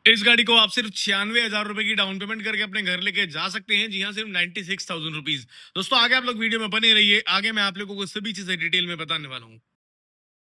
इस गाड़ी को आप सिर्फ 96,000 रुपए की डाउन पेमेंट करके अपने घर लेके जा सकते हैं। जी हाँ, सिर्फ 96,000 रुपीज। दोस्तों आगे आप लोग वीडियो में बने रहिए, आगे मैं आप लोगों को सभी चीजें डिटेल में बताने वाला हूँ।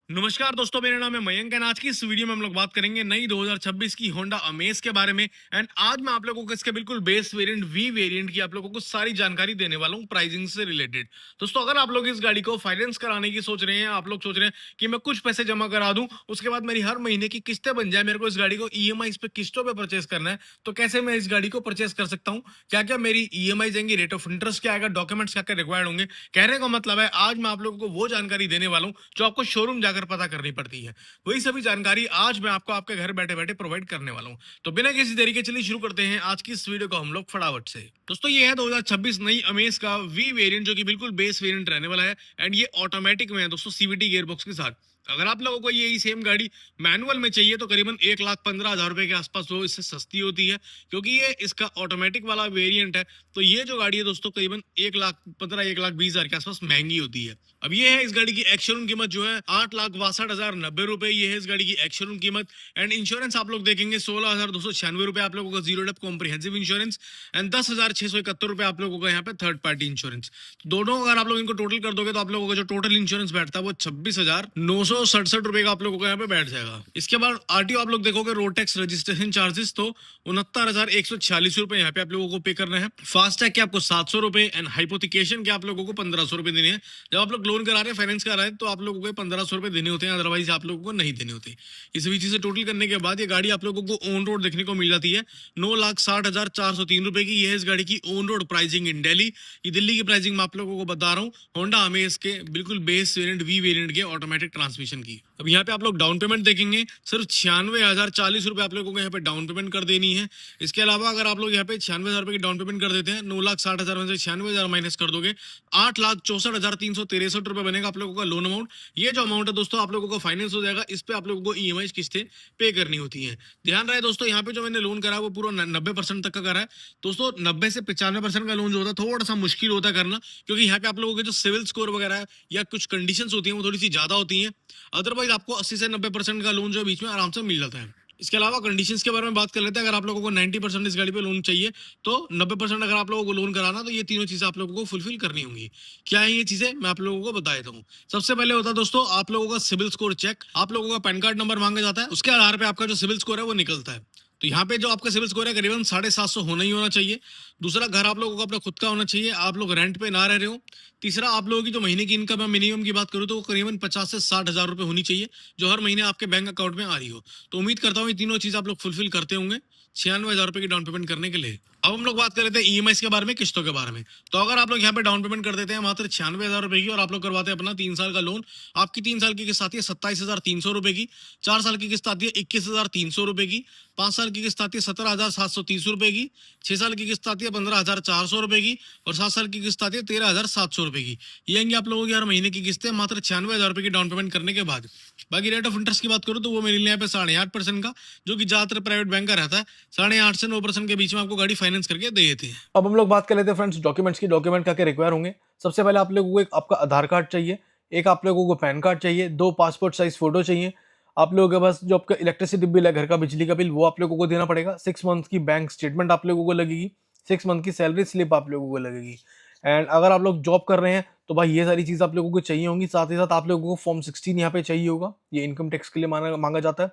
नमस्कार दोस्तों, मेरा नाम है मयंक एंड आज की इस वीडियो में हम लोग बात करेंगे नई 2026 की होंडा अमेज के बारे में। एंड आज मैं आप लोगों को इसके बिल्कुल बेस वेरिएंट वी वेरिएंट की आप लोगों को सारी जानकारी देने वाला हूं, प्राइसिंग से रिलेटेड। दोस्तों अगर आप लोग इस गाड़ी को फाइनेंस कराने की सोच रहे हैं, आप लोग सोच रहे हैं कि मैं कुछ पैसे जमा करा दूं, उसके बाद मेरी हर महीने की किस्तें बन जाए, मेरे को इस गाड़ी को ईएमआई पे किस्तों पे परचेस करना है, तो कैसे मैं इस गाड़ी को परचेस कर सकता हूँ, क्या क्या मेरी ईएमआई जाएंगी, रेट ऑफ इंटरेस्ट क्या आएगा, डॉक्यूमेंट्स क्या क्या रिक्वायर्ड होंगे। कहने का मतलब है आज मैं आप लोगों को वो जानकारी देने वाला हूँ जो आपको शोरूम जाकर पता करनी पड़ती है। वही सभी जानकारी आज मैं आपको आपके घर बैठे बैठे प्रोवाइड करने वाला हूं। तो बिना किसी देरी के चलिए शुरू करते हैं आज की इस वीडियो को हम लोग फटाफट से। दोस्तों ये है 2026 नई अमेज का वी वेरिएंट, जो कि बिल्कुल बेस वेरिएंट रहने वाला है। एंड ये ऑटोमेटिक में है दोस्तों, सीवीटी गियरबॉक्स के साथ। अगर आप लोगों को ये सेम गाड़ी मैनुअल में चाहिए तो करीबन 1,15,000 रुपए के आसपास वो इससे सस्ती होती है, क्योंकि ये इसका ऑटोमेटिक वाला वेरिएंट है। तो ये जो गाड़ी है दोस्तों करीबन 1,15,000 1,20,000 के आसपास महंगी होती है। अब ये है इस गाड़ी की एक्स-शोरूम कीमत जो है 8,62,090 रुपए। ये है इस गाड़ी की एक्स-शोरूम कीमत। एंड इंश्योरेंस आप लोग देखेंगे 16,296 रुपए आप लोगों का zero dep comprehensive insurance. And 10,671 रुपए आप लोगों का यहाँ पे थर्ड पार्टी इंश्योरेंस। तो दोनों अगर आप लोग इनको टोटल कर दोगे तो आप लोगों का जो टोटल इंश्योरेंस बैठता है वो 26,967 रुपए का आप लोगों का यहाँ पे बैठ जाएगा। इसके बाद आरटीओ आप लोग देखोगे, रोड टैक्स रजिस्ट्रेशन चार्जेस तो 69,146 रुपए यहाँ पे आप लोगों को पे करना है। फास्टैग के आपको 700 रुपए एंड हाइपोथिकेशन के आप लोगों को 1,500 रुपए देने हैं। जब आप लोग लोन करा रहे हैं, फाइनेंस करा रहे हैं, तो आप लोगों को 1,500 रुपए देने होते हैं, अदरवाइज आप लोगों को नहीं देने होते। ये सभी चीजें टोटल करने के बाद ये गाड़ी आप लोगों को ऑन रोड देखने को मिल जाती है 9,60,403 रुपए की। ये है इस गाड़ी की ऑन रोड प्राइसिंग इन दिल्ली। ये दिल्ली की प्राइसिंग मैं आप लोगों को बता रहा हूँ, होंडा अमेज के बिल्कुल बेस वेरिएंट वी वेरिएंट के ऑटोमेटिक ट्रांसमिशन की। अब यहाँ पे आप लोग डाउन पेमेंट देखेंगे, सिर्फ 96,040 रुपए आप लोगों को यहाँ पे डाउन पेमेंट कर देनी है। इसके अलावा अगर आप लोग यहाँ पे 96,000 रुपए की डाउन पेमेंट कर देते हैं, 9,60,000 में से 96,000 माइनस कर दोगे, 8,64,363 रुपए बनेगा आप लोगों का लोन अमाउंट। ये जो अमाउंट है दोस्तों आप लोगों को फाइनेंस हो जाएगा, इस पे आप लोगों को ईएमआई किस्तें पे करनी होती है। ध्यान रहे दोस्तों, यहाँ पे जो मैंने लोन करा है वो पूरा 90% तक का करा है। दोस्तों 90 से 95% का लोन जो होता है थोड़ा सा मुश्किल होता है करना, क्योंकि यहाँ पे आप लोगों के जो सिविल स्कोर वगैरह है या कुछ कंडीशंस होती है वो थोड़ी सी ज्यादा होती है। अदरवाइज आपको 80 से 90% का लोन जो है बीच में आराम से मिल जाता है। इसके अलावा कंडीशंस के बारे में बात कर लेते हैं। अगर आप लोगों को 90% इस गाड़ी पे लोन चाहिए तो 90% अगर आप लोगों को लोन कराना, तो ये तीनों चीजें आप लोगों को फुलफिल करनी होंगी। क्या है ये चीजें, मैं आप लोगों को बता देता हूँ। सबसे पहले होता है दोस्तों आप लोगों का सिविल स्कोर चेक। आप लोगों का पैन कार्ड नंबर मांगा जाता है, उसके आधार पे आपका जो सिविल स्कोर है वो निकलता है। तो यहाँ पे जो आपका सिविल स्कोर है करीबन 750 होना ही होना चाहिए। दूसरा, घर आप लोगों को अपना खुद का होना चाहिए, आप लोग रेंट पे ना रह रहे हो। तीसरा, आप लोगों की जो महीने की इनकम है मिनिमम की बात करूँ तो वो करीबन 50 से 60,000 रुपए होनी चाहिए, जो हर महीने आपके बैंक अकाउंट में आ रही हो। तो उम्मीद करता हूँ ये तीनों चीज आप लोग फुलफिल करते होंगे 96,000 रुपए की डाउन पेमेंट करने के लिए। अब हम लोग बात कर लेते हैं ईएमआई के बारे में, किस्तों के बारे में। तो अगर आप लोग यहाँ पे डाउन पेमेंट कर देते हैं मात्र 96,000 रुपए की और आप लोग करवाते हैं अपना 3 साल का लोन, आपकी 3 साल की किस्त आती है 27,300 रुपए की। 4 साल की किस्त आती है 21,300 रुपए की। 5 साल की किस्त आती है 17,730 रुपए की। 6 साल की किस्त आती है 15,400 रुपए की और 7 साल की किस्त आती है 13,700 रुपए की। ये आएंगे आप लोगों की हर महीने की किस्तें मात्र 96,000 रुपए की डाउन पेमेंट करने के बाद। बाकी रेट ऑफ इंटरेस्ट की बात करूँ तो वो मेरे लिए यहाँ पे 8.5% का, जो कि ज्यादातर प्राइवेट बैंक का रहता है, 8.5 से 9% के बीच में आपको गाड़ी फाइनेंस करके दे देते हैं। अब हम लोग बात कर लेते हैं फ्रेंड्स डॉक्यूमेंट्स की। डॉक्यूमेंट क्या क्या रिक्वायर होंगे। सबसे पहले आप लोगों को एक आपका आधार कार्ड चाहिए, एक आप लोगों को पैन कार्ड चाहिए, 2 पासपोर्ट साइज फोटो चाहिए। आप लोगों के पास जो आपका इलेक्ट्रिसिटी बिल है, घर का बिजली का बिल, वो आप लोगों को देना पड़ेगा। 6 मंथ की बैंक स्टेटमेंट आप लोगों को लगेगी। 6 मंथ की सैलरी स्लिप आप लोगों को लगेगी। एंड अगर आप लोग जॉब कर रहे हैं तो भाई ये सारी चीज़ आप लोगों को चाहिए होंगी। साथ ही साथ आप लोगों को फॉर्म 16 यहाँ पे चाहिए होगा, ये इनकम टैक्स के लिए मांगा जाता है।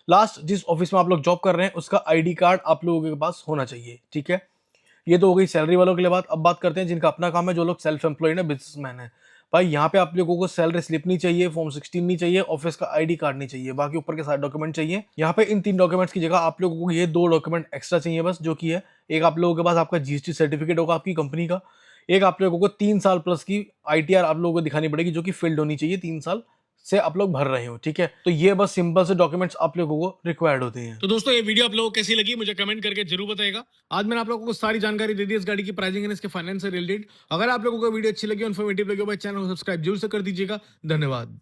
लास्ट जिस ऑफिस में आप लोग जॉब कर रहे हैं उसका आईडी कार्ड आप लोगों के पास होना चाहिए, ठीक है। ये तो हो गई सैलरी वालों के लिए बात। अब बात करते हैं जिनका अपना काम है, जो लोग सेल्फ एम्प्लॉयड है, बिजनेसमैन है। भाई यहाँ पे आप लोगों को सैलरी स्लिप नहीं चाहिए, फॉर्म 16 नहीं चाहिए, ऑफिस का आईडी कार्ड नहीं चाहिए, बाकी ऊपर के सारे डॉक्यूमेंट चाहिए। यहाँ पे इन 3 डॉक्यूमेंट्स की जगह आप लोगों को ये 2 डॉक्यूमेंट एक्स्ट्रा चाहिए बस, जो कि है एक आप लोगों के पास आपका जीएसटी सर्टिफिकेट होगा आपकी कंपनी का। एक आप लोगों को 3 साल प्लस की आईटीआर आप लोगों को दिखानी पड़ेगी, जो कि फिल्ड होनी चाहिए, 3 साल से आप लोग भर रहे हो, ठीक है। तो ये बस सिंपल से डॉक्यूमेंट्स आप लोगों को रिक्वायर्ड होते हैं। तो दोस्तों ये वीडियो आप लोगों को कैसी लगी मुझे कमेंट करके जरूर बताइएगा। आज मैंने आप लोगों को सारी जानकारी दे दी इस गाड़ी की प्राइसिंग एंड इसके फाइनेंस से रिलेटेड। अगर आप लोगों को वीडियो अच्छी लगी, इन्फॉर्मेटिव लगी हो, चैनल को सब्सक्राइब जरूर से कर दीजिएगा। धन्यवाद।